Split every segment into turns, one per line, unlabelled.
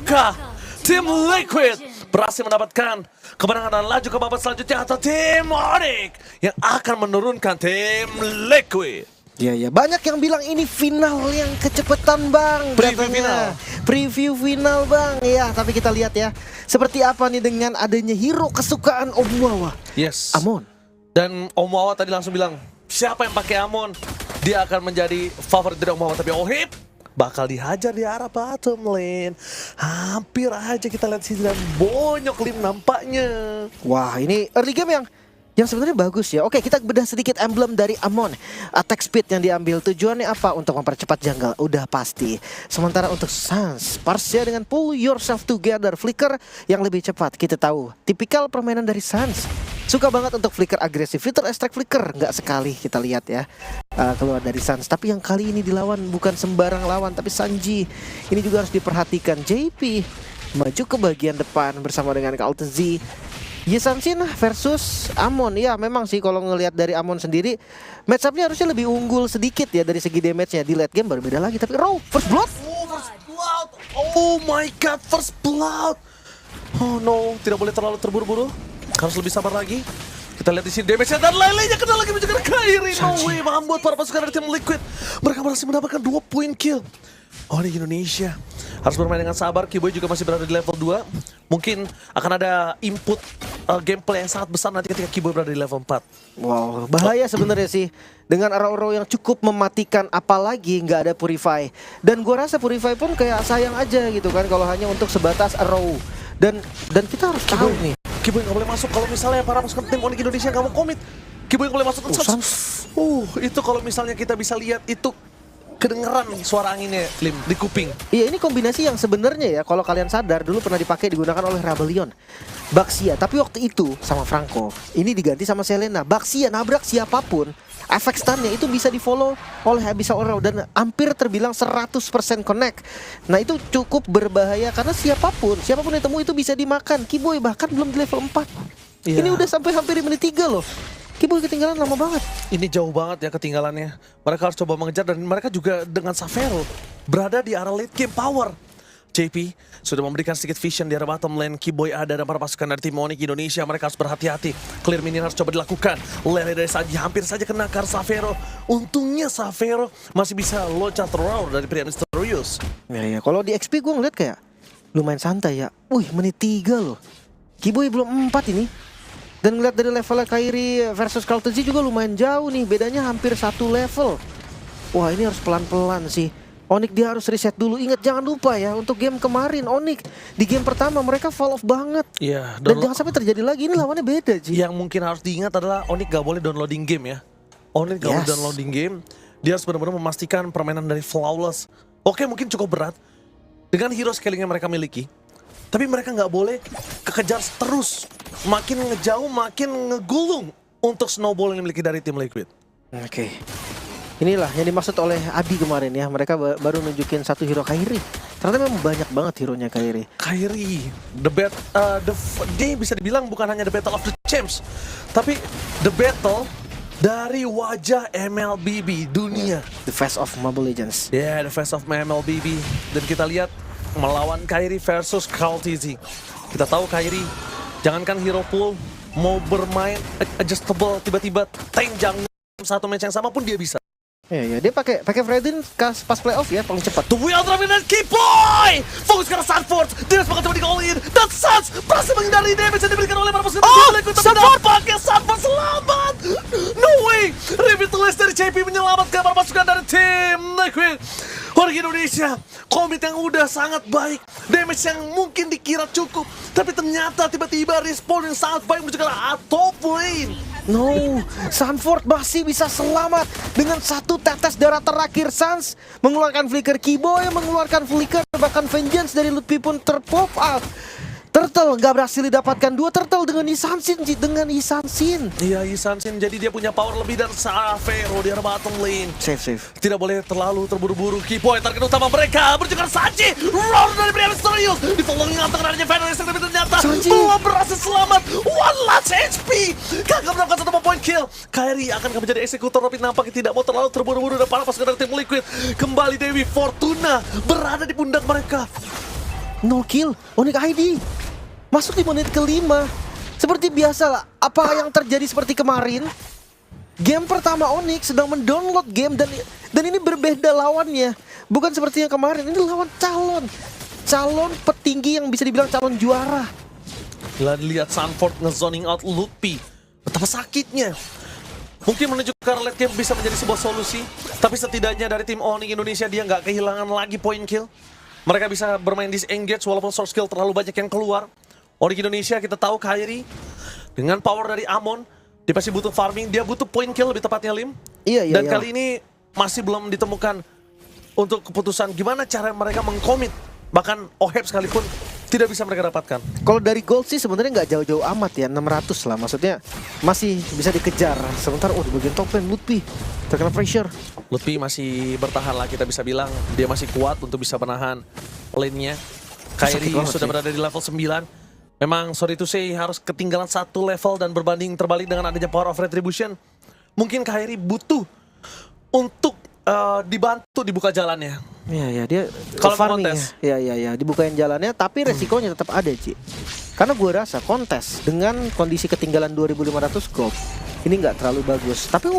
Ataukah tim Liquid berhasil mendapatkan kemenangan dan laju ke babak selanjutnya, atau tim Onyx yang akan menurunkan tim Liquid?
Ya, banyak yang bilang ini final yang kecepatan bang.
Preview
katanya.
final.
Preview final bang. Ya, tapi kita lihat ya, seperti apa nih dengan adanya hero kesukaan Omuawa.
Yes.
Amon.
Dan Omuawa tadi langsung bilang, siapa yang pakai Amon, dia akan menjadi favorit dari Omuawa. Tapi Ohib bakal dihajar di arah bottom lane. Hampir aja kita lihat sih, dan bonyok Lim nampaknya.
Wah, ini early game yang sebenarnya bagus ya. Oke, kita bedah sedikit emblem dari Amon. Attack speed yang diambil tujuannya apa? Untuk mempercepat jungle, udah pasti. Sementara untuk Sans, Parsia dengan pull yourself together, flicker yang lebih cepat. Kita tahu, tipikal permainan dari Sans. Suka banget untuk flicker agresif, filter extract flicker. Nggak sekali kita lihat ya keluar dari Sans. Tapi yang kali ini dilawan bukan sembarang lawan, tapi Sanji. Ini juga harus diperhatikan. JP maju ke bagian depan bersama dengan Kaltezi. Yisansin versus Amon. Ya memang sih kalau ngelihat dari Amon sendiri, match up-nya harusnya lebih unggul sedikit ya dari segi damage-nya. Di late game baru beda lagi. Tapi Raw, first blood.
Oh, first blood. Oh my god, first blood. Oh no, tidak boleh terlalu terburu-buru. Harus lebih sabar lagi. Kita lihat di sini damage-nya, dan lainnya kena lagi menjaga Kairi. No way, membuat para pasukan dari tim Liquid. Mereka berhasil mendapatkan 2 point kill. Oh, di Indonesia harus bermain dengan sabar. Kiboy juga masih berada di level 2. Mungkin akan ada input gameplay yang sangat besar nanti ketika Kiboy berada di level 4.
Wow, bahaya sebenarnya sih. Dengan arrow-arrow yang cukup mematikan, apalagi nggak ada Purify. Dan gua rasa Purify pun kayak sayang aja gitu kan kalau hanya untuk sebatas arrow. Dan kita harus tahu nih,
Kiboy nggak boleh masuk kalau misalnya para pasukan tim Onyx Indonesia nggak mau komit. Kiboy nggak boleh masuk. Itu kalau misalnya kita bisa lihat itu kedengeran suara anginnya, Lim, di kuping.
iya ini kombinasi yang sebenarnya ya kalau kalian sadar dulu pernah dipakai digunakan oleh Rebellion. Baxia, tapi waktu itu sama Franco. Ini diganti sama Selena. Baxia nabrak siapapun, efek stunnya itu bisa di follow oleh Abyssal Arrow dan hampir terbilang 100% connect. Nah itu cukup berbahaya karena siapapun yang ditemu itu bisa dimakan. Kiboy bahkan belum di level 4.
Iya.
Ini udah sampai hampir di menit 3 loh. Kiboy ketinggalan lama banget.
Ini jauh banget ya ketinggalannya. Mereka harus coba mengejar, dan mereka juga dengan Savero berada di arah late game power. JP sudah memberikan sedikit vision di arah bottom lane. Kiboy ada dan para pasukan dari tim Onyx Indonesia, mereka harus berhati-hati. Clear minion harus coba dilakukan. Lele dari Sanji hampir saja kena ke Savero. Untungnya Savero masih bisa loncat roar dari pria misterius.
Ya, kalau di XP gue ngeliat kayak lumayan santai ya. Wih, menit 3 loh. Kiboy belum 4 ini. Dan ngeliat dari levelnya Kairi versus Kaltezi juga lumayan jauh nih. Bedanya hampir 1 level. Wah, ini harus pelan-pelan sih. Onyx dia harus reset dulu. Ingat, jangan lupa ya, untuk game kemarin Onyx di game pertama mereka fall off banget.
Iya,
Dan jangan sampai terjadi lagi. Ini lawannya beda, Ji.
Yang mungkin harus diingat adalah Onyx gak boleh downloading game ya. Onyx gak boleh downloading game. Dia harus benar-benar memastikan permainan dari flawless. Oke, mungkin cukup berat dengan hero scaling yang mereka miliki. Tapi mereka nggak boleh kekejar terus. Makin ngejauh, makin ngegulung untuk snowball yang dimiliki dari tim Liquid.
Oke. Inilah yang dimaksud oleh Adi kemarin ya. Mereka baru nunjukin satu hero Kairi. Ternyata memang banyak banget hero-nya Kairi.
Kairi, dia bisa dibilang bukan hanya the battle of the champs, tapi the battle dari wajah MLBB dunia.
The face of Mobile Legends.
Yeah, the face of MLBB. Dan kita lihat melawan Kairi versus Kaltezi. Kita tahu Kairi, jangankan hero pool, mau bermain adjustable, tiba-tiba tank jungle satu match yang sama pun dia bisa.
Ya, dia pakai Fredin pas playoff ya, paling cepat.
The Wheel Drive dan Kiboy! Fokus ke arah Sanford, dia sepakat coba di all in, dan Sans berhasil menghindari damage yang diberikan oleh para pasukan Liquid. Tapi pakai Sanford selamat! No way! Revitalize dari JP menyelamatkan para pasukan dari tim Liquid. Warga Indonesia, komit yang udah sangat baik, damage yang mungkin dikira cukup, tapi ternyata tiba-tiba respawn yang sangat baik menuju ke arah top lane.
No, Sanford masih bisa selamat dengan satu tetes darah terakhir. Sans mengeluarkan flicker, Kiboy mengeluarkan flicker, bahkan Vengeance dari Lutfi pun terpop out. Turtle nggak berhasil didapatkan, 2 turtle dengan Yisansin.
Iya, Yisansin, jadi dia punya power lebih dari Savero di arah bottom lane.
Safe.
Tidak boleh terlalu terburu-buru. Kiboy target utama mereka berjuang Sanji. Roar dari pria misterius. Di follow dengan tangannya Venus, tapi ternyata belum berhasil selamat. One last HP. Kagak mendapatkan 1 point kill. Kairi akan menjadi eksekutor, tapi nampaknya tidak mau terlalu terburu-buru. Dan para pasukan dari tim Liquid kembali. Dewi Fortuna berada di pundak mereka.
No kill, Onyx ID masuk di menit kelima. Seperti biasa lah, apa yang terjadi seperti kemarin. Game pertama Onyx sedang mendownload game dan ini berbeda lawannya. Bukan seperti yang kemarin, ini lawan calon petinggi yang bisa dibilang calon juara.
Lihat Sanford nge-zoning out Lutpi. Betapa sakitnya. Mungkin menunjukkan late game bisa menjadi sebuah solusi. Tapi setidaknya dari tim Onyx Indonesia dia nggak kehilangan lagi point kill. Mereka bisa bermain disengage walaupun source kill terlalu banyak yang keluar. Onyx Indonesia kita tahu Kairi dengan power dari Amon, dia pasti butuh farming, dia butuh point kill lebih tepatnya Lim.
Iya.
Dan kali ini masih belum ditemukan untuk keputusan gimana cara mereka mengkomit. Bahkan Oheb sekalipun tidak bisa mereka dapatkan.
Kalau dari gold sih sebenarnya nggak jauh-jauh amat ya, 600 lah, maksudnya masih bisa dikejar. Sementara di bagian top lane Lutfi terkena pressure.
Lutfi masih bertahan lah, kita bisa bilang dia masih kuat untuk bisa menahan lane-nya. Kairi sudah berada di level 9. Memang sorry to say harus ketinggalan satu level dan berbanding terbalik dengan adanya Power of Retribution. Mungkin Kairi butuh untuk dibantu dibuka jalannya.
Iya, dia
kalau
farming
kontes.
ya. Iya, dibukain jalannya, tapi resikonya tetap ada, Ci. Karena gue rasa kontes dengan kondisi ketinggalan 2.500 gold ini nggak terlalu bagus. Tapi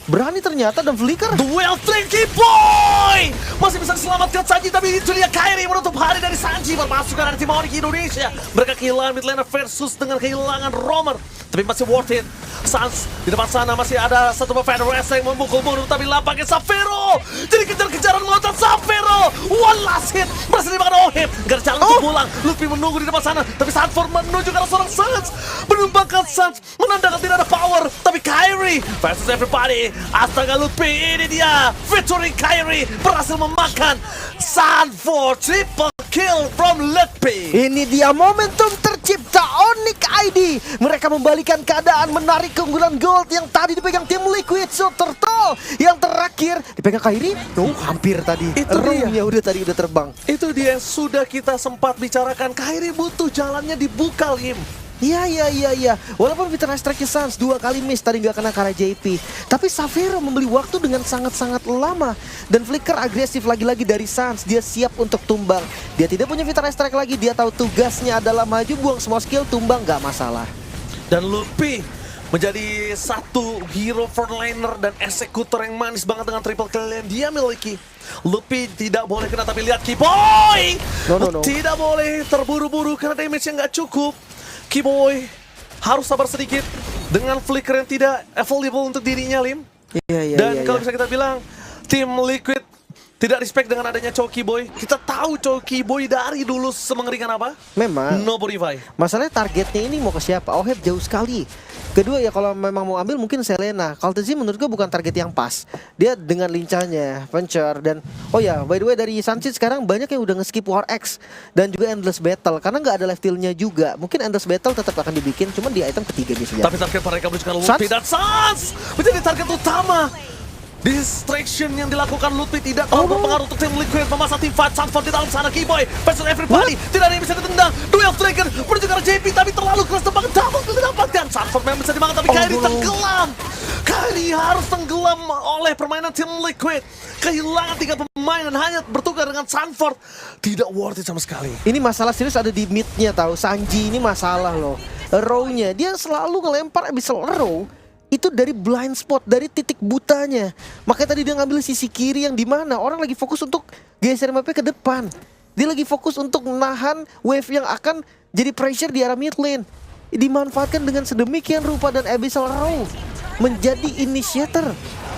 berani ternyata dan Flicker.
Duel Tricky Boy! Masih bisa diselamatkan Sanji, tapi itu dia Kairi menutup hari dari Sanji. Bermasukan dari tim Onyx Indonesia. Mereka kehilangan mid laner versus dengan kehilangan Roamer. Tapi masih worth it. Sans di depan sana masih ada satu fan Rest yang memukul mundur, tapi lapaknya Safero. Jadi kejar-kejaran melawan Safero. One last hit. Berhasil dimakan Oheb. Gak ada jalan untuk pulang. Lutfi menunggu di depan sana, tapi Sanford menuju ke arah seorang Sans. Menumbangkan Sans. Menandakan tidak ada power. Tapi Kairi versus everybody. Astaga Lutfi, ini dia. Featuring Kairi. Berhasil memakan Sanford. Triple kill from Lutfi.
Ini dia momentum tercipta Onyx ID. Mereka membalikan keadaan, menarik keunggulan gold yang tadi dipegang tim Liquid. So Turtle yang terakhir dipegang Kairi. Hampir tadi.
Itu dia.
Udah terbang.
Itu dia yang sudah kita sempat bicarakan. Kairi butuh jalannya dibuka, Lim.
Iya. Walaupun Vitalize Strike Sans 2 kali miss tadi nggak kena Kara JP, tapi Safero membeli waktu dengan sangat-sangat lama. Dan Flicker agresif lagi-lagi dari Sans. Dia siap untuk tumbang. Dia tidak punya Vitalize Strike lagi. Dia tahu tugasnya adalah maju, buang semua skill, tumbang nggak masalah.
Dan Lutfi menjadi satu hero frontliner dan eksekutor yang manis banget dengan triple kill yang dia miliki. Lutfi tidak boleh kena, tapi lihat Kiboy.
No.
Tidak boleh terburu-buru karena damage-nya nggak cukup. Kiboy harus sabar sedikit dengan flicker yang tidak available untuk dirinya, Lim.
Iya.
Dan kalau bisa kita bilang, tim Liquid tidak respect dengan adanya Choki Boy. Kita tahu Choki Boy dari dulu semengerikan apa?
Memang.
No Purify.
Masalahnya targetnya ini mau ke siapa? Oheb jauh sekali. Kedua ya kalau memang mau ambil mungkin Selena. Kaltezi menurut gue bukan target yang pas. Dia dengan lincahnya, Venture dan oh ya by the way dari Sunset sekarang banyak yang udah nge-skip War X dan juga Endless Battle karena nggak ada life steal-nya juga. Mungkin Endless Battle tetap akan dibikin, cuman di item ketiga biasanya.
Tapi target mereka menunjukkan Lutfi dan Sans menjadi target utama. Distraction yang dilakukan Lutfi tidak terlalu berpengaruh untuk tim Liquid. Memasang tim fight Sanford di dalam sana. Kiboy versus everybody. Tidak ada yang bisa ditendang. Duel Trigger menuju ke arah JP, tapi terlalu keras tembakan double kill didapatkan. Sanford memang bisa dimakan, tapi Kairi tenggelam. Kairi harus tenggelam oleh permainan tim Liquid. Kehilangan 3 pemain dan hanya bertukar dengan Sanford. Tidak worth it sama sekali.
Ini masalah serius ada di mid-nya tahu. Sanji ini masalah loh. Row-nya dia selalu ngelempar Abyssal Row itu dari blind spot, dari titik butanya. Makanya tadi dia ngambil sisi kiri yang dimana orang lagi fokus untuk geser map ke depan. Dia lagi fokus untuk menahan wave yang akan jadi pressure di arah mid lane. Dimanfaatkan dengan sedemikian rupa dan Abyssal Row menjadi initiator.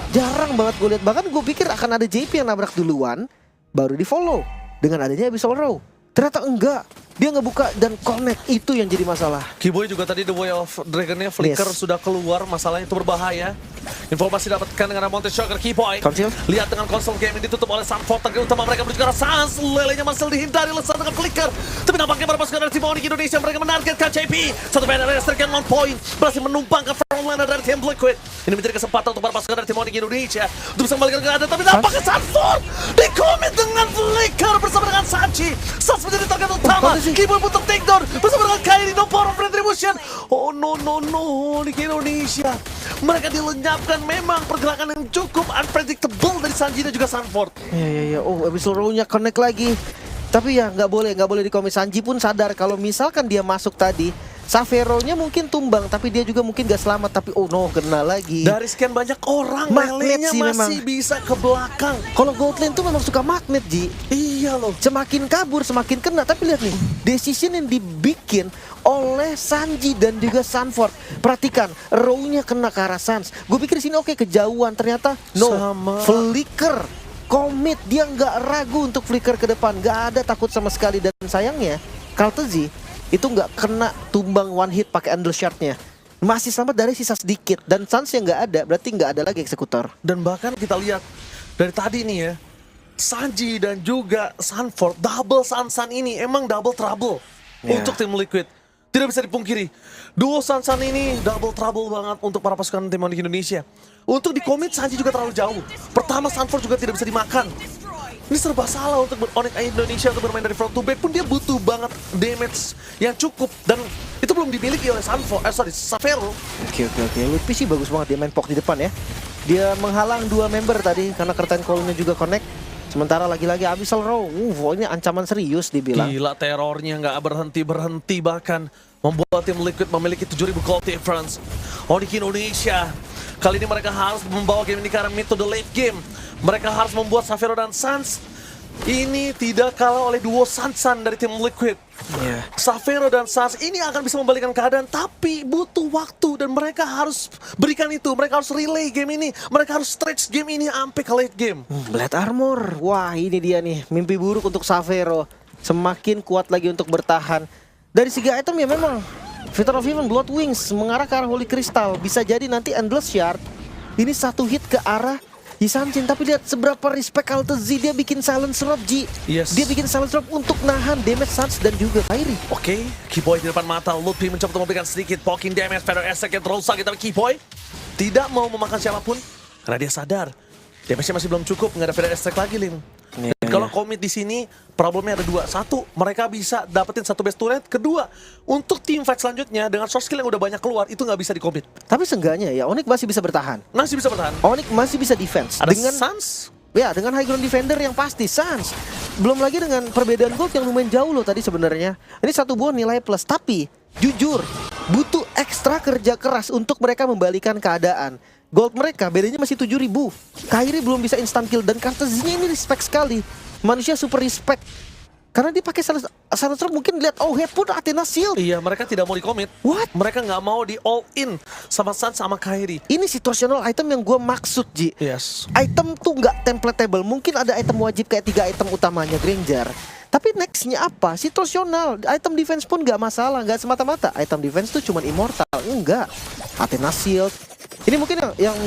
Jarang banget gue lihat. Bahkan gue pikir akan ada JP yang nabrak duluan, baru di follow dengan adanya Abyssal Row. Ternyata enggak. Dia ngebuka dan connect, itu yang jadi masalah.
Kiboy juga tadi The Way of Dragon-nya Flicker sudah keluar, masalahnya itu berbahaya. Informasi dapatkan dengan Monte Shocker Kiboy. Lihat dengan konsol game ini ditutup oleh Sanford, target utama mereka menuju ke arah Sans. Lelenya masih dihindari lesat dengan Flicker. Tapi nampaknya para pasukan dari tim Onyx Indonesia mereka menargetkan JP. Satu banner yang striker non point berhasil menumpangkan frontliner dari tim Liquid. Ini menjadi kesempatan untuk para pasukan dari tim Onyx Indonesia untuk bisa kembalikan keadaan, tapi nampaknya Sanford dikomit dengan Flicker bersama dengan Sanji. Sans menjadi target utama. Kiboy putar takedown bersama dengan Kairi, no power of retribution. Oh no, Onyx Indonesia. Mereka dilenyapkan, memang pergerakan yang cukup unpredictable dari Sanji dan juga Sanford.
Iya. Oh, Abyssal Row-nya connect lagi. Tapi ya nggak boleh di komit. Sanji pun sadar kalau misalkan dia masuk tadi, Xavero-nya mungkin tumbang, tapi dia juga mungkin gak selamat. Tapi oh no, kena lagi.
Dari sekian banyak orang,
Magnet
Lele-nya
sih
masih
memang.
bisa ke belakang.
Kalau Gold Lane tuh memang suka magnet, Ji.
Iya loh.
Semakin kabur, semakin kena. Tapi lihat nih, decision yang dibikin oleh Sanji dan juga Sanford. Perhatikan, row-nya kena ke arah Sans. Gue pikir di sini oke, kejauhan. Ternyata no,
Sama.
flicker. Komit, dia nggak ragu untuk flicker ke depan. Nggak ada takut sama sekali. Dan sayangnya, Kartezi itu nggak kena tumbang one hit pakai Endless Shard-nya. Masih selamat dari sisa sedikit. Dan Sans yang nggak ada, berarti nggak ada lagi eksekutor.
Dan bahkan kita lihat dari tadi nih ya, Sanji dan juga Sanford, double Sansan ini emang double trouble untuk tim Liquid. Tidak bisa dipungkiri, duo Sansan ini double trouble banget untuk para pasukan tim Onyx Indonesia. Untuk di komit, Sanji juga terlalu jauh. Pertama, Sanford juga tidak bisa dimakan. Ini serba salah untuk Onyx Indonesia untuk bermain dari front to back pun dia butuh banget damage yang cukup. Dan itu belum dimiliki oleh Xavero.
Oke. Lutfi sih bagus banget, dia main pok di depan ya. Dia menghalang dua member tadi karena Curtain Call-nya juga connect. Sementara lagi-lagi Abyssal Row, ini ancaman serius dibilang.
Gila, terornya nggak berhenti-berhenti, bahkan membuat tim Liquid memiliki 7.000 gold difference. Onyx Indonesia, kali ini mereka harus membawa game ini ke arah mid to the late game. Mereka harus membuat Xavero dan Sans ini tidak kalah oleh duo Sansan dari tim Liquid. Xavero dan Sans ini akan bisa membalikan keadaan, tapi butuh waktu dan mereka harus berikan itu. Mereka harus relay game ini, mereka harus stretch game ini sampai ke late game.
Blade Armor, wah ini dia nih, mimpi buruk untuk Xavero. Semakin kuat lagi untuk bertahan. Dari segi item ya memang Victor of Heaven, Blood Wings mengarah ke arah Holy Crystal. Bisa jadi nanti Endless Shard ini satu hit ke arah Yisanchin. Tapi lihat seberapa respect Kartezi, dia bikin Silence Rob, Ji.
Yes.
Dia bikin Silence Rob untuk nahan damage Sans dan juga Kairi.
Oke, Keyboy di depan mata. Lutfi mencoba untuk memberikan sedikit poking damage. Feather Esek yang terlalu sakit, tapi Keyboy tidak mau memakan siapapun karena dia sadar damage-nya masih belum cukup. Nggak ada Feather Esek lagi, Lim. Kalau komit di sini problemnya ada dua. Satu, mereka bisa dapetin satu base turret. Kedua, untuk team fight selanjutnya dengan short skill yang udah banyak keluar, itu nggak bisa dikomit.
Tapi seenggaknya ya Onyx masih bisa bertahan.
Masih bisa bertahan.
Onyx masih bisa defense
Ada
dengan
Sans.
ya dengan high ground defender yang pasti Sans. Belum lagi dengan perbedaan gold yang lumayan jauh loh tadi sebenarnya. Ini satu buah nilai plus, tapi jujur butuh ekstra kerja keras untuk mereka membalikan keadaan. Gold mereka bedanya masih 7.000. Kairi belum bisa instant kill dan Kartezinya ini respect sekali. Manusia super respect. Karena dia pakai Silence Rob, mungkin lihat oh head pun Athena Shield.
Iya, mereka tidak mau dikomit.
What?
Mereka nggak mau di all in sama Sans sama Kairi.
Ini situational item yang gue maksud, Ji.
Yes.
Item tuh nggak templatable. Mungkin ada item wajib kayak 3 item utamanya Granger. Tapi nextnya apa? Situasional. Item defense pun nggak masalah. Nggak semata-mata item defense tuh cuman immortal. Enggak. Athena Shield. Ini mungkin yang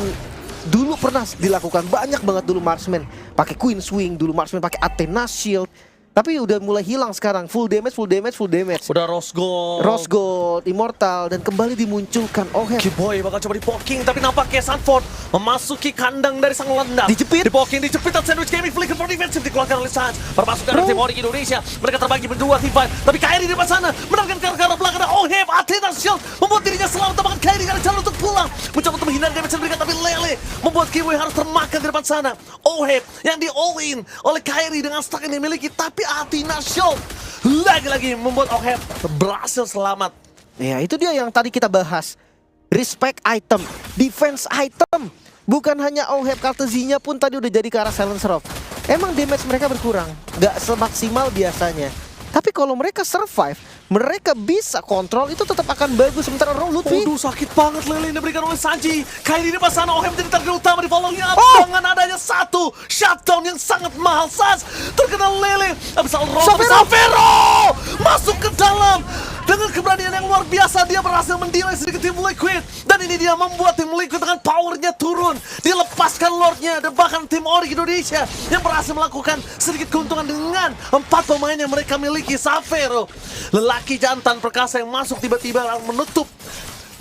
dulu pernah dilakukan banyak banget dulu marksman. Pakai Queen Swing, dulu marksman pakai Athena Shield. Tapi udah mulai hilang sekarang. Full damage.
Udah Rose Gold.
Rose Gold, Immortal, dan kembali dimunculkan Oheb.
Keyboy bakal coba di-poking, tapi nampaknya Sanford memasuki kandang dari sang landak.
Dijepit.
Di-poking, dijepit, dan sandwich gaming, flicker for defensive dikeluarkan oleh Sans. Perpasukan dari tim Onyx Indonesia, mereka terbagi berdua tim fight. Tapi Kairi di depan sana, menangkan ke arah belakang. Oheb, Athena Shield membuat dirinya selamat, bahkan Kairi gak ada jalan untuk pulang. Mencoba untuk menghindari damage yang diberikan, tapi Lele membuat Keyboy harus termakan di depan sana. Oheb yang di all-in oleh Kairi dengan stack yang dimiliki, tapi Athena Shield lagi-lagi membuat Oheb berhasil selamat.
Ya itu dia yang tadi kita bahas. Respect item, defense item. Bukan hanya Oheb, Kartezinya pun tadi udah jadi ke arah Silence Rob. Emang damage mereka berkurang, gak semaksimal biasanya. Tapi kalau mereka survive, mereka bisa kontrol, itu tetap akan bagus. Sementara Lutfi,
Waduh, sakit banget Lele yang diberikan oleh Sanji. Kairi di depan sana, Oheb menjadi target utama di following up. Dengan adanya satu shutdown yang sangat mahal. Sans terkena Lele. Abyssal Rob, Xavero masuk ke dalam. Dengan keberanian yang luar biasa, dia berhasil mendelay sedikit tim Liquid. Dan ini dia membuat tim Liquid dengan powernya turun. Dia lepaskan Lordnya, dan bahkan tim Onyx Indonesia yang berhasil melakukan sedikit keuntungan dengan 4 pemain yang mereka miliki. Xavero, lelaki jantan perkasa yang masuk tiba-tiba menutup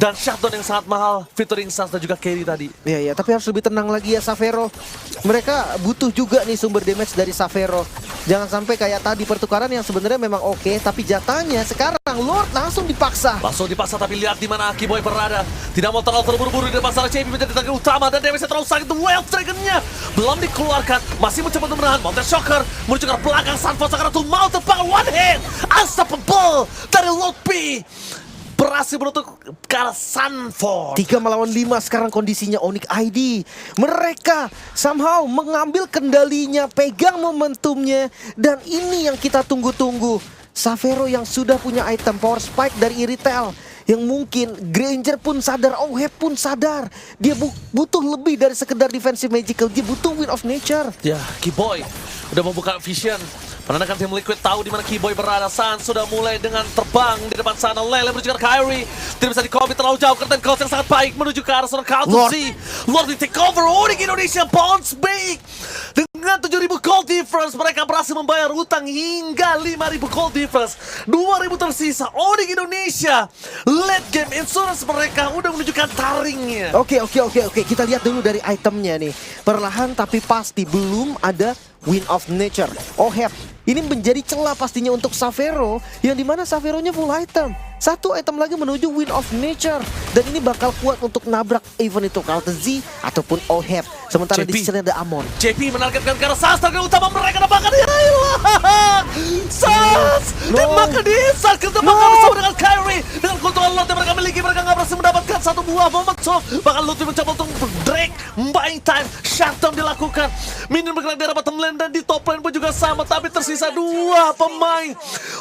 dan shutdown yang sangat mahal featuring Sans dan juga Carry tadi.
Iya, tapi harus lebih tenang lagi ya Xavero. Mereka butuh juga nih sumber damage dari Xavero. Jangan sampai kayak tadi pertukaran yang sebenarnya memang oke, tapi jatahnya sekarang Lord langsung dipaksa.
Langsung dipaksa, tapi lihat di mana Kiboy berada. Tidak mau terlalu terburu-buru di depan sana. JP menjadi target utama dan damage terlalu sakit. Wave Dragon-nya belum dikeluarkan, masih mencoba untuk menahan. Mountain Shocker menuju ke belakang. Sunfall sekarang tuh mau terpakai one hit. Unstoppable dari Lord P. Berhasil menutup ke arah Sunfall.
3 melawan 5 sekarang kondisinya Onyx ID. Mereka somehow mengambil kendalinya, pegang momentumnya. Dan ini yang kita tunggu-tunggu. Xavero yang sudah punya item Power Spike dari Iritel. Yang mungkin Granger pun sadar, Oheb pun sadar. Dia butuh lebih dari sekedar defensive magical. Dia butuh Wind of Nature.
Ya, Kiboy udah membuka vision. Menandakan tim Liquid tahu di mana Kiboy berada. Sans sudah mulai dengan terbang di depan sana. Lele menuju ke arah Kyrie. Tidak bisa di-commit terlalu jauh. Curtain Calls yang sangat baik menuju ke arah seorang Kaltuzi. Lord di take over. Onyx Indonesia bounce back. Dengan 7.000 gold difference. Mereka berhasil membayar utang hingga 5.000 gold difference. 2.000 tersisa. Onyx Indonesia. Late game insurance mereka udah menunjukkan taringnya.
Oke. Kita lihat dulu dari itemnya nih. Perlahan tapi pasti belum ada Wind of Nature. Oheb, ini menjadi celah pastinya untuk Xavero, yang dimana Xavero-nya full item. Satu item lagi menuju Wind of Nature. Dan ini bakal kuat untuk nabrak even itu Kaltuzi ataupun Oheb. Sementara di sini ada Amon.
JP menargetkan ke arah Sans, target utama mereka dapatkan. Ya Allah, Sans dimakan di inside, ketembakkan bersama dengan Kyrie. Dengan kontrol lot yang mereka miliki, mereka nggak berhasil mendapatkan satu buah moment. So, bahkan Lutfi mencoba untuk break, buying time, shutdown dilakukan. Minion bergerak di arah bottom lane dan di top lane pun juga sama. Tapi tersisa 2 pemain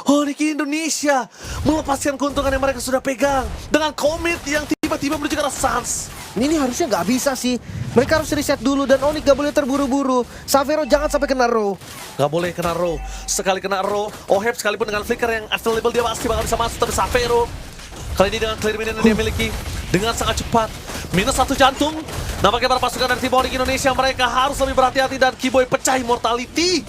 Onyx Indonesia melepaskan keuntungan yang mereka sudah pegang dengan commit yang tiba-tiba menuju ke arah Sans.
Ini harusnya nggak bisa sih. Mereka harus reset dulu dan Onyx gak boleh terburu-buru. Xavero jangan sampai kena row.
Gak boleh kena row. Sekali kena row, Oheb sekalipun dengan flicker yang available dia pasti bakal bisa masuk. Tapi Xavero kali ini dengan clear minion yang dia miliki dengan sangat cepat. Minus 1 jantung. Nampaknya para pasukan dari tim Onyx Indonesia mereka harus lebih berhati-hati dan Kiboy pecah immortality.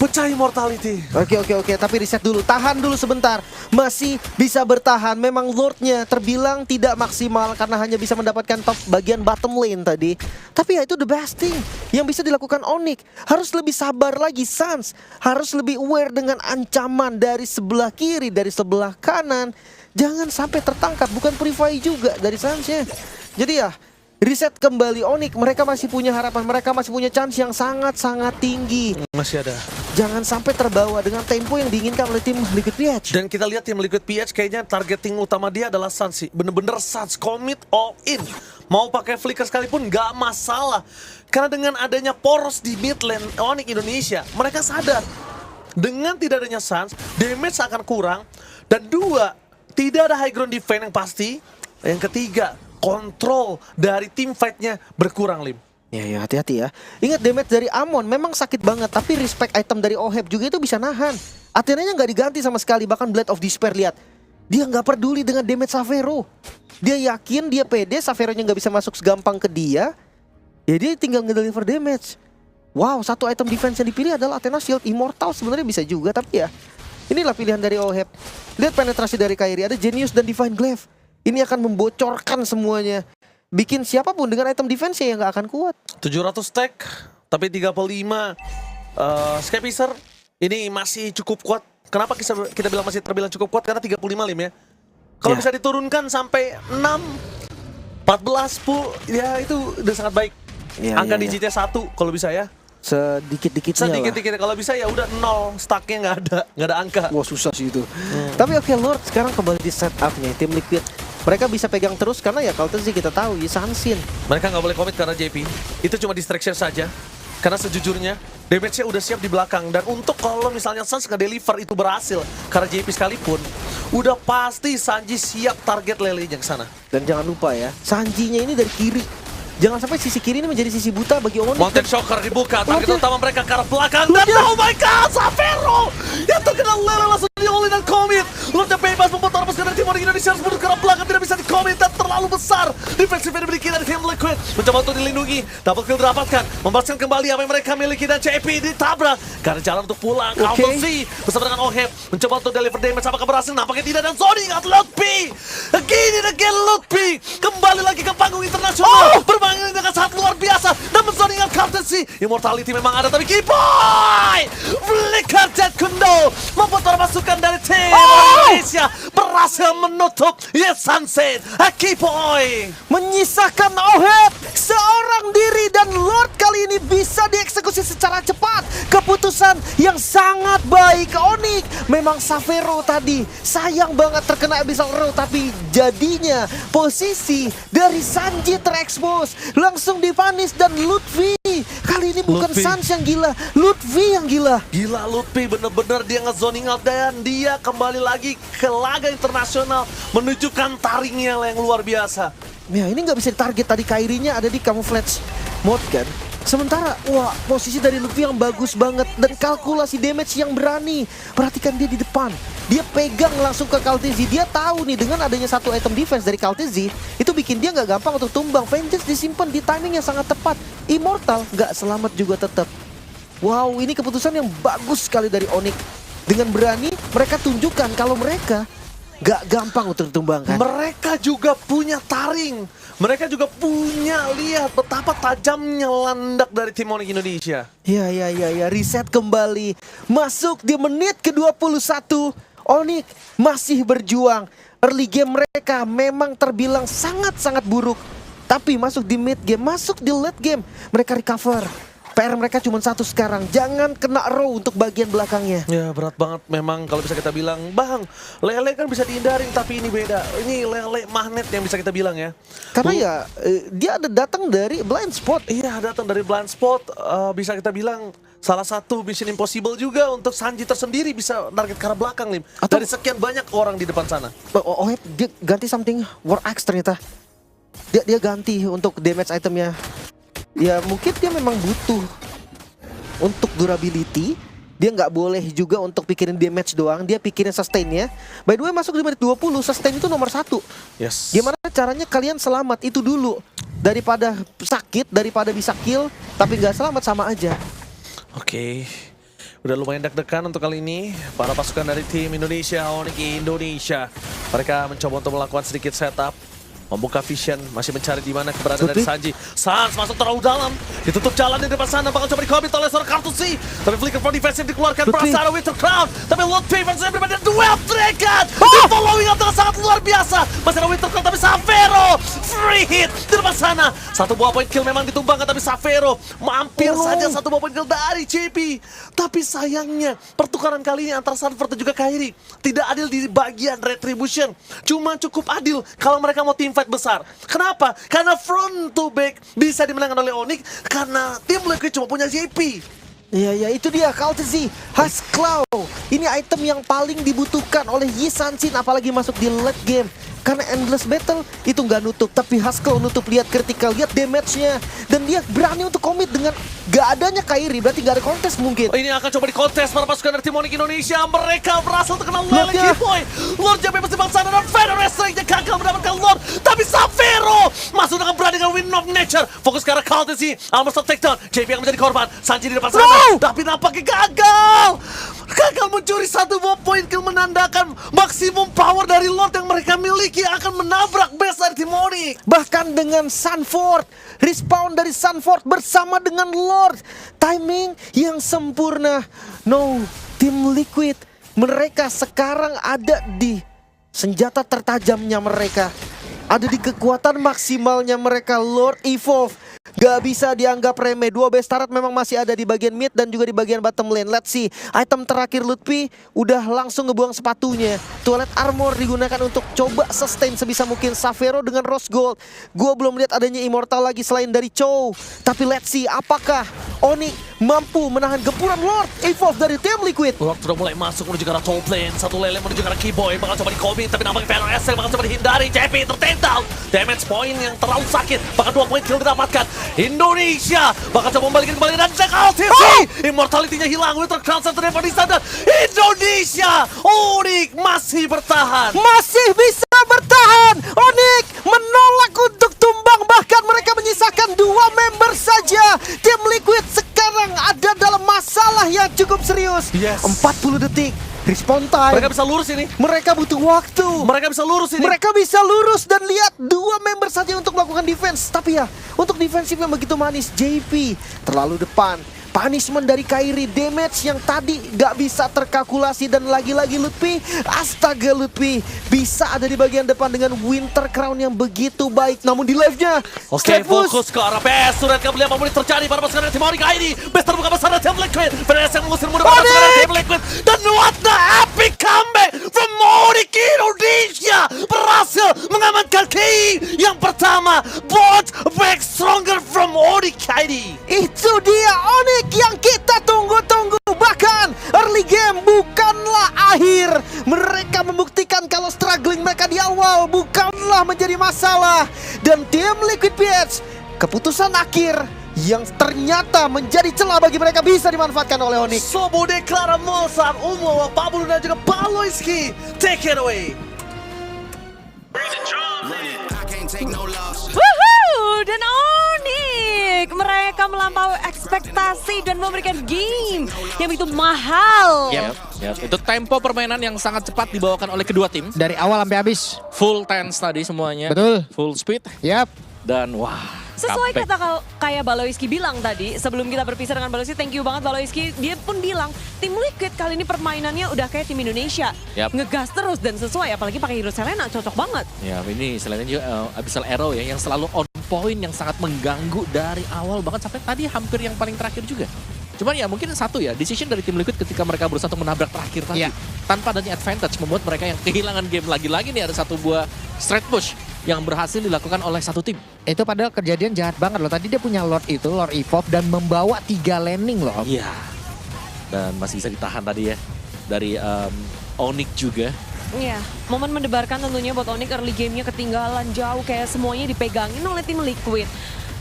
Pecah immortality.
Oke, tapi reset dulu, tahan dulu sebentar. Masih bisa bertahan. Memang Lordnya terbilang tidak maksimal karena hanya bisa mendapatkan top bagian bottom lane tadi. Tapi ya itu the best thing yang bisa dilakukan Onyx. Harus lebih sabar lagi Sans. Harus lebih aware dengan ancaman dari sebelah kiri, dari sebelah kanan. Jangan sampai tertangkap, bukan Privai juga dari Sansnya. Jadi ya, reset kembali Onyx, mereka masih punya harapan, mereka masih punya chance yang sangat-sangat tinggi.
Masih ada.
Jangan sampai terbawa dengan tempo yang diinginkan oleh tim Liquid PH.
Dan kita lihat tim Liquid PH kayaknya targeting utama dia adalah Sans sih. Bener-bener Sans, commit all in. Mau pakai flicker sekalipun nggak masalah. Karena dengan adanya poros di mid lane Onyx Indonesia, mereka sadar dengan tidak adanya Sans, damage akan kurang. Dan 2, tidak ada high ground defense yang pasti. Yang ketiga, kontrol dari tim fight-nya berkurang, Lim.
Ya hati-hati ya. Ingat damage dari Amon memang sakit banget, tapi respect item dari Oheb juga itu bisa nahan. Athenanya nggak diganti sama sekali, bahkan Blade of Despair lihat. Dia nggak peduli dengan damage Xavero. Dia yakin, dia pede, Xavero-nya nggak bisa masuk segampang ke dia. Ya dia tinggal ngedeliver damage. Wow, satu item defense yang dipilih adalah Athena Shield. Immortal sebenarnya bisa juga, tapi ya inilah pilihan dari Oheb. Lihat penetrasi dari Kyrie, ada Genius dan Divine Glaive. Ini akan membocorkan semuanya. Bikin siapapun dengan item defense yang nggak akan kuat.
700 stack, tapi 35 Scapeacer ini masih cukup kuat. Kenapa kita bilang masih terbilang cukup kuat? Karena 35 Lim ya. Kalau bisa diturunkan sampai 6, 14, 10, ya itu udah sangat baik. Angka digitnya 1 kalau bisa ya.
Sedikit-dikitnya
Sedikit-dikit, kalau bisa ya udah 0, stacknya nggak ada angka.
Wah susah sih itu. Tapi oke, Lord sekarang kembali di setupnya tim Liquid. Mereka bisa pegang terus karena ya kalau sih kita tahu ya Sansin.
Mereka nggak boleh komit karena JP. Itu cuma distraction saja. Karena sejujurnya damage-nya udah siap di belakang. Dan untuk kalau misalnya Sans nge-deliver itu berhasil karena JP sekalipun, udah pasti Sanji siap target Lele-nya ke sana.
Dan jangan lupa ya, Sanjinya ini dari kiri. Jangan sampai sisi kiri ini menjadi sisi buta bagi Onyx.
Mountain Shocker dibuka, target utama mereka ke arah belakang. Dan oh my god, Xavero yang terkena Lele langsung di all-in dan commit. Lordnya bebas membuat pasukan dari tim Onyx Indonesia harus mundur ke arah belakang, tidak bisa di-commit dan terlalu besar. Defensif yang dimiliki dari Team Liquid. Mencoba untuk dilindungi. Double kill didapatkan. Membalaskan kembali apa yang mereka miliki. Dan JP ditabrak. Karena jalan untuk pulang. Counter C bersama dengan Oheb. Mencoba untuk deliver damage. Apakah berhasil? Nampaknya tidak. Dan Zoni ingat Lutfi. Again and again Lutfi. Kembali lagi ke panggung internasional. Bermain dengan sangat luar biasa. Namun Zoni ingat Counter C. Immortality memang ada. Tapi Kiboy Flicker Jet Kundo membuat para pasukan dari tim Indonesia berhasil menutup Yesansen. Kiboy
menyisakan Oheb seorang diri dan Lord kali ini bisa dieksekusi secara cepat. Keputusan yang sangat baik. Onyx memang Savero tadi sayang banget terkena Abyssal Row, tapi jadinya posisi dari Sanji terekspos, langsung dipanis. Dan Lutfi kali ini bukan
Lutfi.
Sans yang gila, Lutfi yang gila.
Gila Lutfi, bener-bener dia nge-zoning out dan dia kembali lagi ke laga internasional menunjukkan taringnya yang luar biasa.
Ya ini nggak bisa ditarget, tadi Kairinya ada di camouflage mode kan. Sementara wah posisi dari Lutfi yang bagus banget dan kalkulasi damage yang berani. Perhatikan dia di depan, dia pegang langsung ke Kaltizi. Dia tahu nih dengan adanya satu item defense dari Kaltizi itu bikin dia nggak gampang untuk tumbang. Vengeance disimpan di timing yang sangat tepat. Immortal nggak selamat juga tetap. Wow, ini keputusan yang bagus sekali dari Onyx. Dengan berani mereka tunjukkan kalau mereka gak gampang untuk ditumbangkan.
Mereka juga punya taring. Mereka juga punya, lihat betapa tajamnya landak dari tim Onyx Indonesia.
Ya, reset kembali. Masuk di menit ke-21. Onyx masih berjuang. Early game mereka memang terbilang sangat-sangat buruk. Tapi masuk di mid game, masuk di late game, mereka recover. PR mereka cuma satu sekarang, jangan kena row untuk bagian belakangnya.
Ya berat banget memang kalau bisa kita bilang. Bang, lele kan bisa dihindarin tapi ini beda. Ini lele magnet yang bisa kita bilang ya.
Karena ya dia ada datang dari blind spot.
Iya datang dari blind spot. Bisa kita bilang salah satu mission impossible juga untuk Sanji tersendiri bisa target ke arah belakang nih.
Atau
dari sekian banyak orang di depan sana.
Oh, dia ganti something War Axe ternyata. Dia ganti untuk damage itemnya. Ya mungkin dia memang butuh untuk durability. Dia nggak boleh juga untuk pikirin damage doang. Dia pikirin sustain-nya. By the way masuk di menit 20, sustain itu nomor 1.
Yes.
Gimana caranya kalian selamat itu dulu. Daripada sakit, daripada bisa kill tapi nggak selamat sama aja.
Oke. Udah lumayan deg-degan untuk kali ini. Para pasukan dari tim Indonesia, Onyx Indonesia. Mereka mencoba untuk melakukan sedikit setup. Membuka vision, masih mencari di mana keberadaan dari Sanji. Sans masuk terlalu dalam, ditutup jalan di depan sana, bakal coba di-commit oleh seorang kartu C. Tapi flicker for defensive dikeluarkan Prasara Winter Crown. Tapi Lutfi versus everybody, duel Dragon. Following up dengan sangat luar biasa. Masih ada Winter Crown tapi Savero free hit di depan sana. Satu buah point kill memang ditumbangkan tapi Savero mampir saja satu buah point kill dari JP. Tapi sayangnya pertukaran kali ini antara Sanford dan juga Kairi tidak adil di bagian retribution. Cuma cukup adil kalau mereka mau team fight besar. Kenapa? Karena front to back bisa dimenangkan oleh Onyx karena tim Liquid cuma punya JP.
Ya itu dia Kaltizi, Huskclaw. Ini item yang paling dibutuhkan oleh Yi Sansin apalagi masuk di late game. Karena Endless Battle itu nggak nutup, tapi Huskclaw nutup. Lihat critical, lihat damage-nya. Dan dia berani untuk commit dengan gak adanya Kairi, berarti gak ada kontes mungkin.
Ini akan coba dikontes para pasukan dari tim Onyx Indonesia. Mereka berhasil terkena Lele Kiboy. Lord Jam bebas di bang sana dan Feder Wrestling-nya gagal mendapatkan Lord. Tapi Savero masuk dengan berani dengan Wind of Nature. Fokus ke arah Kaltizi, almost takedown. JP yang menjadi korban, Sanji di depan sana. Tapi nampaknya gagal. Gagal mencuri satu buah point kill menandakan maksimum power dari Lord yang mereka miliki akan menabrak base dari tim Onyx.
Bahkan dengan Sanford, respawn dari Sanford bersama dengan Lord. Timing yang sempurna. No, tim Liquid mereka sekarang ada di senjata tertajamnya mereka. Ada di kekuatan maksimalnya mereka. Lord Evolve gak bisa dianggap remeh. Dua base turret memang masih ada di bagian mid dan juga di bagian bottom lane. Let's see. Item terakhir Lutfi udah langsung ngebuang sepatunya. Toilet armor digunakan untuk coba sustain sebisa mungkin. Savero dengan Rose Gold. Gua belum lihat adanya Immortal lagi selain dari Chow. Tapi let's see apakah Onyx mampu menahan gempuran Lord Evolve dari tim Liquid.
Lord sudah mulai masuk menuju ke arah top lane. Satu lele menuju ke arah Kiboy. Bakal coba di-commit tapi nampaknya Venom SL bakal coba dihindari. JP tertakedown. Damage point yang terlalu sakit. Bahkan 2 point kill didapatkan. Indonesia bakal coba membalikan kembali dan Jack Kaltizi. Immortality-nya hilang. Winter Crown satu dari di sana. Indonesia. Onyx masih bertahan.
Masih bisa bertahan. Onyx menang. saja tim Liquid sekarang ada dalam masalah yang cukup serius.
Yes.
40 detik respawn time.
Mereka bisa lurus ini.
Mereka butuh waktu.
Mereka bisa lurus ini.
Mereka bisa lurus dan lihat 2 member saja untuk melakukan defense. Tapi ya, untuk defensif yang begitu manis, JP terlalu depan. Punishment dari Kairi, damage yang tadi gak bisa terkalkulasi. Dan lagi-lagi Lutfi, astaga Lutfi, bisa ada di bagian depan dengan Winter Crown yang begitu baik. Namun di live-nya,
Oke, fokus ke arah PS. Sudah kembali apa boleh terjadi pada pasukan tim Onyx ini. Best terbuka besar dari tim Liquid. VS yang mengusir mudah pada pasukan tim Liquid. Dan what the epic comeback from Onyx Indonesia. Berhasil mengamankan KI yang pertama. Bot back stronger from Onyx ini.
itu dia Onyx yang kita tunggu-tunggu. Bahkan early game bukanlah akhir. Mereka membuktikan kalau struggling mereka di awal bukanlah menjadi masalah. Dan tim Liquid PH, keputusan akhir yang ternyata menjadi celah bagi mereka bisa dimanfaatkan oleh Onyx.
Sobo deklara Mozart, Umo, Pablo dan juga Paloyski. Take it away.
Woohoo! Dan Onyx mereka melampaui ekspektasi dan memberikan game yang begitu mahal.
Itu tempo permainan yang sangat cepat dibawakan oleh kedua tim.
Dari awal sampai habis.
Full tense tadi semuanya.
Betul.
Full speed.
Yap.
Dan wah.
Sesuai
comeback.
kata kayak Baloyski bilang tadi, sebelum kita berpisah dengan Baloyski, thank you banget Baloyski. Dia pun bilang, tim Liquid kali ini permainannya udah kayak tim Indonesia.
Yap.
Ngegas terus dan sesuai, apalagi pakai hero Selena, cocok banget.
Ya ini selain juga Abyssal Arrow ya yang selalu on point, yang sangat mengganggu dari awal bahkan sampai tadi hampir yang paling terakhir juga. Cuman ya mungkin satu ya, decision dari tim Liquid ketika mereka berusaha untuk menabrak terakhir tadi.
Iya.
Tanpa adanya advantage membuat mereka yang kehilangan game lagi-lagi nih ada satu buah straight push yang berhasil dilakukan oleh satu tim.
Itu padahal kejadian jahat banget loh. Tadi dia punya Lord itu, Lord Evolve dan membawa 3 landing loh.
Iya. Dan masih bisa ditahan tadi ya dari Onyx juga.
Iya, momen mendebarkan tentunya buat Onyx early game-nya ketinggalan jauh, kayak semuanya dipegangin oleh tim Liquid.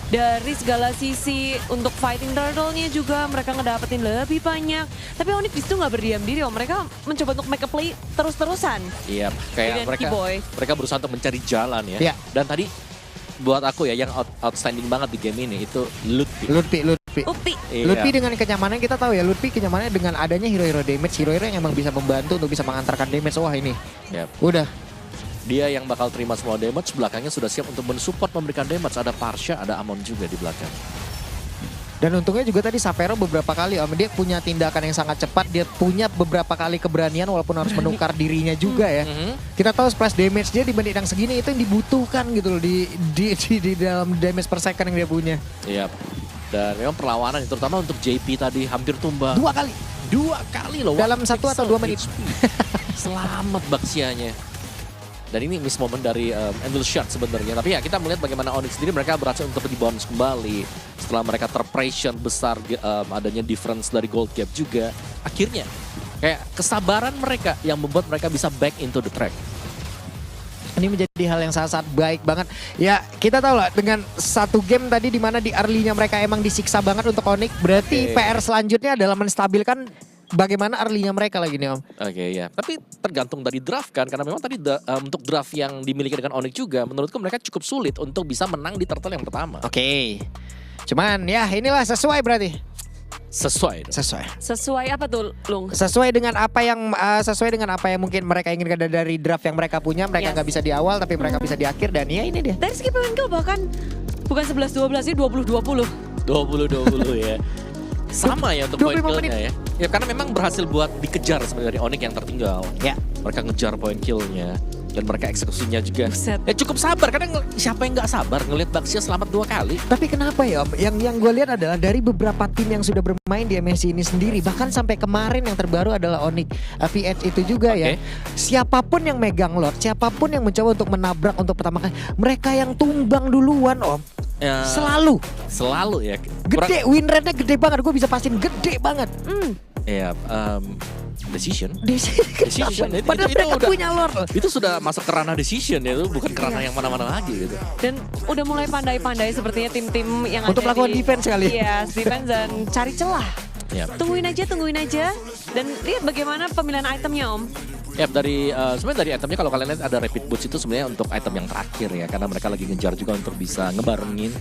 Dari segala sisi untuk fighting turtle-nya juga mereka ngedapetin lebih banyak. Tapi Onyx di situ nggak berdiam diri, mereka mencoba untuk make a play terus-terusan.
Iya, kayak
Dengan Keyboy.
mereka berusaha untuk mencari jalan ya.
Iya.
Dan tadi buat aku ya yang outstanding banget di game ini itu Lutfi.
Lutfi.
Upi.
Iya.
Lutfi dengan kenyamanan kita tahu ya, Lutfi kenyamanannya dengan adanya hero-hero damage, hero-hero yang emang bisa membantu untuk bisa mengantarkan damage. Wah ini,
Yap.
udah.
Dia yang bakal terima semua damage, belakangnya sudah siap untuk mensupport memberikan damage. Ada Parsha, ada Amon juga di belakang.
Dan untungnya juga tadi Sapero beberapa kali, dia punya tindakan yang sangat cepat, dia punya beberapa kali keberanian walaupun harus menukar dirinya juga ya. Kita tahu splash damage dia di menit yang segini itu yang dibutuhkan gitu loh di dalam damage per second yang dia punya.
Iya. Dan memang perlawanan terutama untuk JP tadi hampir tumbang.
2 kali.
2 kali loh.
Dalam 1 atau 2 menit.
Selamat Baxianya. Dan ini miss moment dari Anvil Shot sebenarnya. Tapi ya kita melihat bagaimana Onyx sendiri mereka berhasil untuk di-bounce kembali. Setelah mereka terpressure besar adanya difference dari gold gap juga. Akhirnya kayak kesabaran mereka yang membuat mereka bisa back into the track.
Ini menjadi hal yang sangat baik banget. Ya kita tahu lah dengan satu game tadi di mana di early-nya mereka emang disiksa banget untuk Onyx. Berarti PR selanjutnya adalah menstabilkan bagaimana early-nya mereka lagi nih Om.
Oke ya, tapi tergantung dari draft kan. Karena memang tadi untuk draft yang dimiliki dengan Onyx juga menurutku mereka cukup sulit untuk bisa menang di turtle yang pertama.
Oke. Cuman ya inilah sesuai berarti.
Sesuai dong.
Sesuai apa tuh, Lung?
Sesuai dengan apa yang mungkin mereka inginkan dari draft yang mereka punya. Mereka
Yes.
nggak bisa di awal tapi mereka bisa di akhir dan ya ini dia.
Dari segi point kill bahkan bukan 11-12 ini 20-20.
20-20 ya. Sama ya untuk point
25
killnya ya. Ya karena memang berhasil buat dikejar sebenarnya dari Onyx yang tertinggal.
Ya.
Mereka ngejar point killnya. Dan mereka eksekusinya juga.
Buset.
Ya cukup sabar, karena siapa yang nggak sabar ngelihat Baxia selamat 2 kali.
Tapi kenapa ya Om? Yang gue lihat adalah dari beberapa tim yang sudah bermain di MSC ini sendiri. Bahkan sampai kemarin yang terbaru adalah Onyx VH itu juga ya. Siapapun yang megang Lord, siapapun yang mencoba untuk menabrak untuk pertama kali. Mereka yang tumbang duluan Om.
Ya,
Selalu.
ya.
Gede, win rate-nya gede banget. Gue bisa pastiin gede banget.
Ya, decision.
Decision. Padahal
Itu
mereka
udah-
punya Lord.
Itu sudah masuk ke ranah decision ya, itu bukan ke ranah yang mana-mana lagi gitu.
Dan udah mulai pandai-pandai sepertinya tim-tim yang
Untuk
ada
melakukan
di-
defense kali.
Iya, defense dan cari celah.
Ya.
Tungguin aja. Dan lihat bagaimana pemilihan itemnya Om.
Ya dari sebenarnya dari itemnya kalau kalian lihat ada rapid boots itu sebenarnya untuk item yang terakhir ya, karena mereka lagi ngejar juga untuk bisa ngebarengin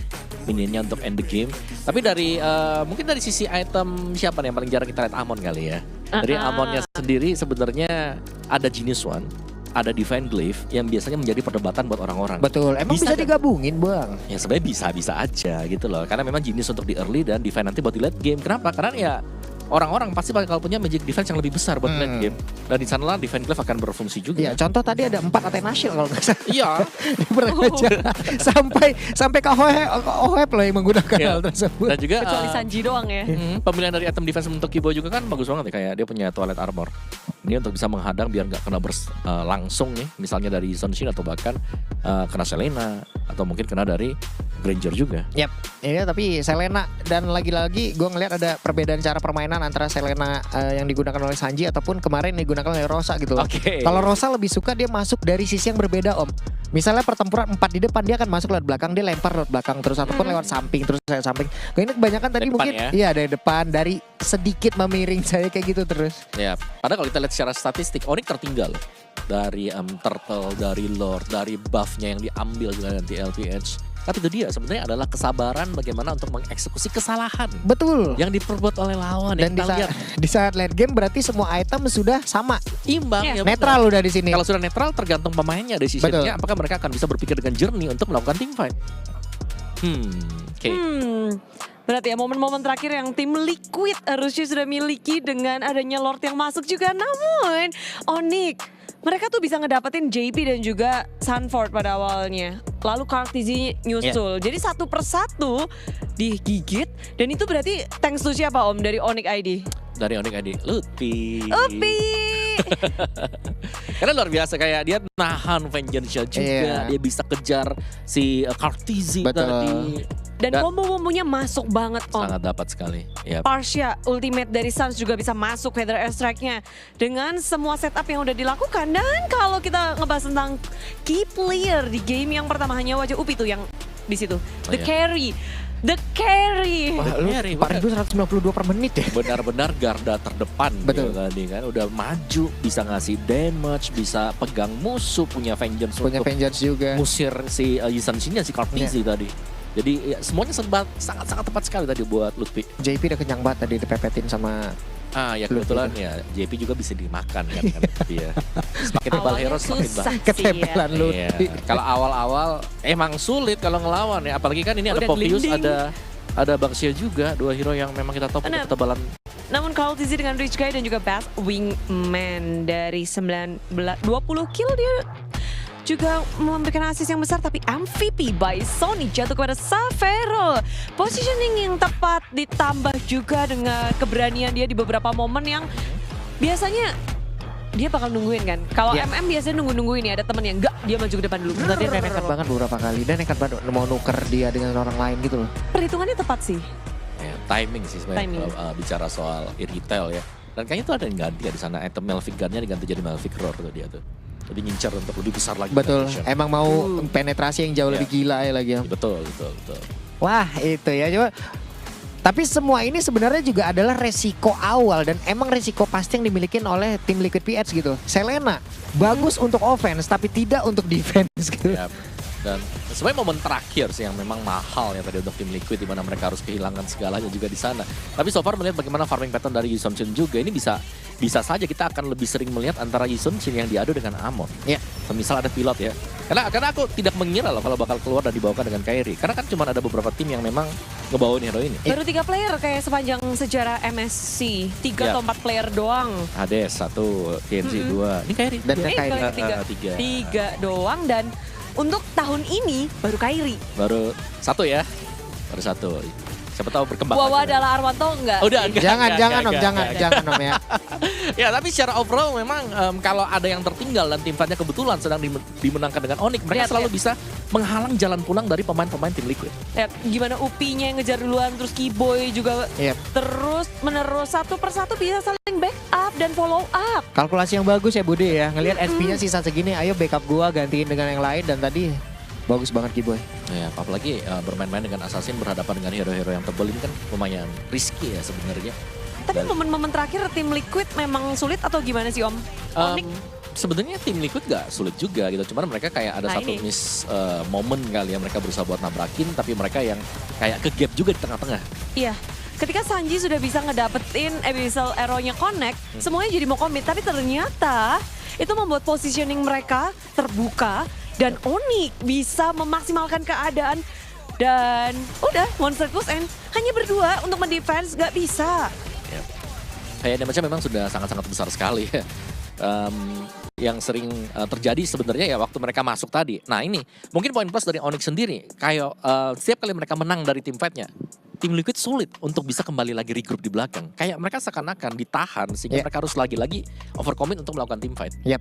minionnya untuk end the game. Tapi dari mungkin dari sisi item siapa nih yang paling jarang kita lihat, Amon kali ya. Dari Amonnya sendiri sebenarnya ada Genius One, ada Divine Glaive yang biasanya menjadi perdebatan buat orang-orang.
Betul, emang bisa
kan?
digabungin Bang.
Ya sebenarnya bisa aja gitu loh. Karena memang Genius untuk di early dan Divine nanti buat di late game. Kenapa? Karena ya orang-orang pasti bakal punya magic defense yang lebih besar buat late game. Dan di sanalah Divine Glaive akan berfungsi juga.
Iya, contoh tadi ada 4 Athena Shield kalau nggak salah.
Iya.
Dia pernah aja sampai ke Ohep loh yang menggunakan
Iya.
hal tersebut.
Dan juga
Kecuali Sanji doang ya.
pemilihan dari item defense untuk Kibo juga kan bagus banget ya, kayak dia punya Twilight Armor. Ini untuk bisa menghadang biar nggak kena langsung nih, misalnya dari Sonshin atau bahkan kena Selena atau mungkin kena dari Granger juga.
Yap, iya tapi Selena dan lagi-lagi gue ngelihat ada perbedaan cara permainan antara Selena yang digunakan oleh Sanji ataupun kemarin yang digunakan oleh Rosa gitu loh.
Oke.
Kalau Rosa lebih suka dia masuk dari sisi yang berbeda Om. Misalnya pertempuran 4 di depan dia akan masuk lewat belakang, dia lempar lewat belakang terus ataupun lewat samping terus saya samping. Kalau ini kebanyakan tadi
Dari
mungkin
depan ya?
iya dari depan, dari sedikit memiring saya kayak gitu terus.
Ya, padahal kalau kita lihat secara statistik, Onyx tertinggal dari Turtle, dari Lord, dari buffnya yang diambil juga nanti LPH. Tapi itu dia sebenarnya adalah kesabaran bagaimana untuk mengeksekusi kesalahan
Betul.
yang diperbuat oleh lawan.
Dan
Yang kita lihat
di saat late game berarti semua item sudah sama,
imbang
Iya.
ya, benar.
netral udah di sini.
Kalau sudah netral tergantung pemainnya decisionnya, apakah mereka akan bisa berpikir dengan jernih untuk melakukan team fight. Oke.
Berarti ya momen-momen terakhir yang tim Liquid harusnya sudah miliki dengan adanya Lord yang masuk juga. Namun Onyx, mereka tuh bisa ngedapetin JP dan juga Sanford pada awalnya. Lalu Kartizi nyusul. Jadi satu persatu digigit. Dan itu berarti thanks to siapa Om dari Onyx ID?
Dari Onyx ID, Lutfi.
Upi!
Karena luar biasa, kayak dia nahan Vengeance juga,
Iya.
dia bisa kejar si Kartizi
Betul.
tadi.
Dan
Dan-
kombo-kombonya masuk banget Om.
Sangat dapat sekali. Ya.
Parsia ultimate dari Suns juga bisa masuk Feather Airstrike-nya dengan semua setup yang udah dilakukan. Dan kalau kita ngebahas tentang key player di game yang pertama hanya wajah Upi tuh yang di situ. The
iya.
carry. The carry.
Wah, lu
Carry,
4.192 per menit ya.
Benar-benar garda terdepan
Betul.
dia tadi kan, udah maju, bisa ngasih damage, bisa pegang musuh, punya Vengeance
Punya
untuk
Vengeance juga.
musir si Yisan Shin si Kartizi tadi. Jadi ya, semuanya sangat-sangat tepat sekali tadi buat Lutfi.
JP udah kenyang banget tadi dipepetin sama
Ya kebetulan ya JP juga bisa dimakan kan dia. Semakin tebal
Awalnya
hero semakin
susah
baik.
sih
ketempelan
ya.
lu.
Iya. Kalau awal-awal emang sulit kalau ngelawan ya, apalagi kan ini ada
Udah
Povius,
gelinding.
ada Baxia juga, dua hero yang memang kita tahu punya
Benar.
ketebalan.
Namun kalau Tizi dengan Rich Guy dan juga Bass Wingman dari 20 kill dia juga memberikan assist yang besar, tapi MVP by Sony jatuh kepada Savero. Positioning yang tepat ditambah juga dengan keberanian dia di beberapa momen yang biasanya dia bakal nungguin kan. Kalau
Iya.
MM biasanya nungguin ya, ada temen yang enggak, dia maju ke depan dulu.
Tadi dia nekat banget beberapa kali. Dan nekat banget mau nuker dia dengan orang lain gitu loh.
Perhitungannya tepat sih.
Ya, timing sih sebenarnya
Timing.
kalau bicara soal retail ya. Dan kayaknya tuh ada yang ganti ya di sana, item Melvic Gun-nya diganti jadi Melvic Roar tuh dia tuh. Jadi ngincar untuk lebih besar lagi.
Betul.
penetration.
Emang mau penetrasi yang jauh
Iya.
lebih gila ya lagi. Om.
Betul.
Wah itu ya coba. Tapi semua ini sebenarnya juga adalah resiko awal dan emang resiko pasti yang dimiliki oleh tim Liquid PH gitu. Selena bagus untuk offense tapi tidak untuk defense gitu.
Ya. Dan sebenarnya momen terakhir sih yang memang mahal ya tadi untuk tim Liquid, di mana mereka harus kehilangan segalanya juga di sana. Tapi so far melihat bagaimana farming pattern dari Yisun Shin juga, ini bisa saja kita akan lebih sering melihat antara Yisun Shin yang diadu dengan Amon.
Ya.
Misal ada pilot ya. Karena aku tidak mengira loh kalau bakal keluar dan dibawakan dengan Kairi. Karena kan cuma ada beberapa tim yang memang ngebawain hero ini.
Baru 3 player kayak sepanjang sejarah MSC. 3
Iya.
atau 4 player doang.
Hades 1, TNC 2. Ini Kairi.
Dan
Eh,
Kairi.
kalau
Tiga.
3 doang, dan untuk tahun ini baru Kairi.
Baru 1 ya. Baru 1. Siapa tahu berkembang.
Wawa
lagi.
adalah Arwanto enggak?
Udah enggak.
Jangan
enggak,
Om,
enggak,
jangan
enggak.
Om ya.
Ya tapi secara overall memang kalau ada yang tertinggal dan tim fightnya kebetulan sedang dimenangkan dengan Onyx, mereka
Lihat,
selalu
lihat.
bisa menghalang jalan pulang dari pemain-pemain tim Liquid.
Lihat gimana Upinya yang ngejar duluan, terus Keyboy juga
Yep.
terus menerus satu persatu bisa saling backup dan follow up.
Kalkulasi yang bagus ya Bude ya. Ngelihat SP-nya sisa segini, ayo backup gua gantiin dengan yang lain dan tadi bagus banget Kiboy.
Ya apalagi bermain-main dengan Assassin berhadapan dengan hero-hero yang tebel ini kan lumayan risky ya sebenarnya.
Tapi
Dan-
momen-momen terakhir tim Liquid memang sulit atau gimana sih Om? Onyx
Sebenarnya tim Liquid gak sulit juga gitu, cuman mereka kayak ada
Nah,
satu
ini.
miss moment kali ya, mereka berusaha buat nabrakin, tapi mereka yang kayak ke gap juga di tengah-tengah.
Iya. Ketika Sanji sudah bisa ngedapetin Abyssal Arrow-nya connect, semuanya jadi mau commit. Tapi ternyata itu membuat positioning mereka terbuka dan Onyx bisa memaksimalkan keadaan. Dan udah, Monster Push End hanya berdua untuk mendefense, gak bisa.
Kayak damage-nya memang sudah sangat-sangat besar sekali ya. Yang sering terjadi sebenarnya ya waktu mereka masuk tadi. Nah ini mungkin poin plus dari Onyx sendiri. Kayak setiap kali mereka menang dari tim fight-nya, tim Liquid sulit untuk bisa kembali lagi regroup di belakang. Kayak mereka seakan-akan ditahan sehingga mereka harus lagi-lagi overcommit untuk melakukan tim fight.
Yap.